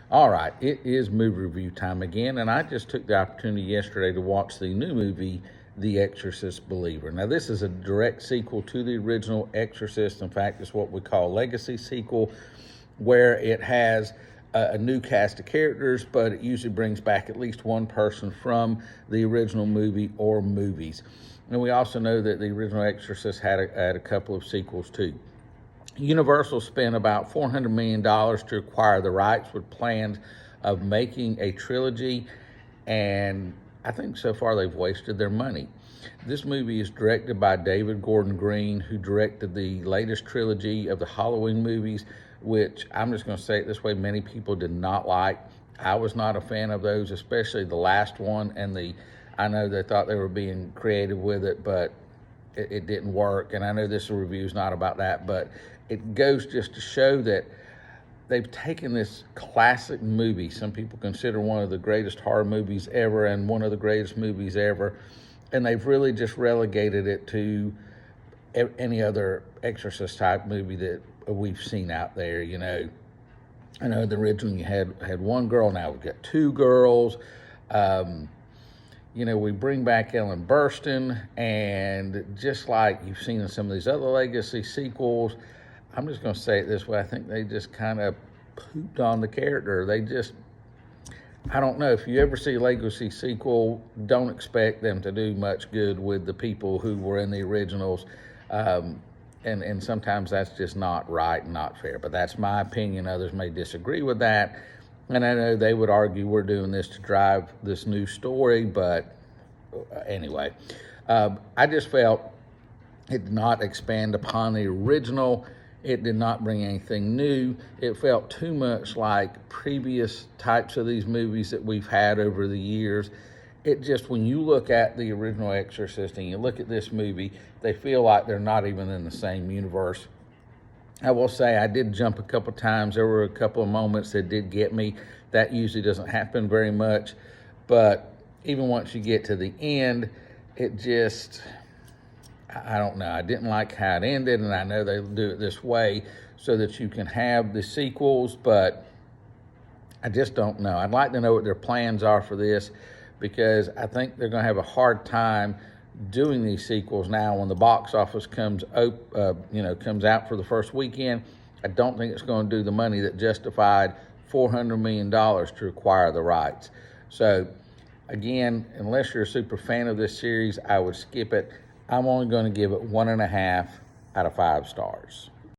All right, it is movie review time again, and I just took the opportunity yesterday to watch the new movie, The Exorcist Believer. Now, this is a direct sequel to the original Exorcist. In fact, it's what we call a legacy sequel, where it has a new cast of characters, but it usually brings back at least one person from the original movie or movies. And we also know that the original Exorcist had a couple of sequels too. Universal spent about $400 million to acquire the rights with plans of making a trilogy, and I think so far they've wasted their money. This movie is directed by David Gordon Green, who directed the latest trilogy of the Halloween movies, which I'm just going to say it this way, many people did not like. I was not a fan of those, especially the last one, and I know they thought they were being creative with it, but it didn't work. And I know this review is not about that, but it goes just to show that they've taken this classic movie, some people consider one of the greatest horror movies ever and one of the greatest movies ever, and they've really just relegated it to any other Exorcist type movie that we've seen out there. I know the original you had one girl, now we've got two girls. We bring back Ellen Burstyn, and just like you've seen in some of these other legacy sequels, I'm just going to say it this way, I think they just kind of pooped on the character. I don't know, if you ever see a legacy sequel, don't expect them to do much good with the people who were in the originals. And sometimes that's just not right and not fair, but that's my opinion. Others may disagree with that. And I know they would argue we're doing this to drive this new story, but anyway, I just felt it did not expand upon the original. It did not bring anything new. It felt too much like previous types of these movies that we've had over the years. It just, when you look at the original Exorcist and you look at this movie, they feel like they're not even in the same universe. I will say I did jump a couple times. There were a couple of moments that did get me. That usually doesn't happen very much. But even once you get to the end, it just, I don't know. I didn't like how it ended, and I know they do it this way so that you can have the sequels, but I just don't know. I'd like to know what their plans are for this, because I think they're going to have a hard time doing these sequels now when the box office comes out for the first weekend. I don't think it's going to do the money that justified $400 million to acquire the rights. So again, unless you're a super fan of this series, I would skip it. I'm only going to give it 1.5 out of 5 stars.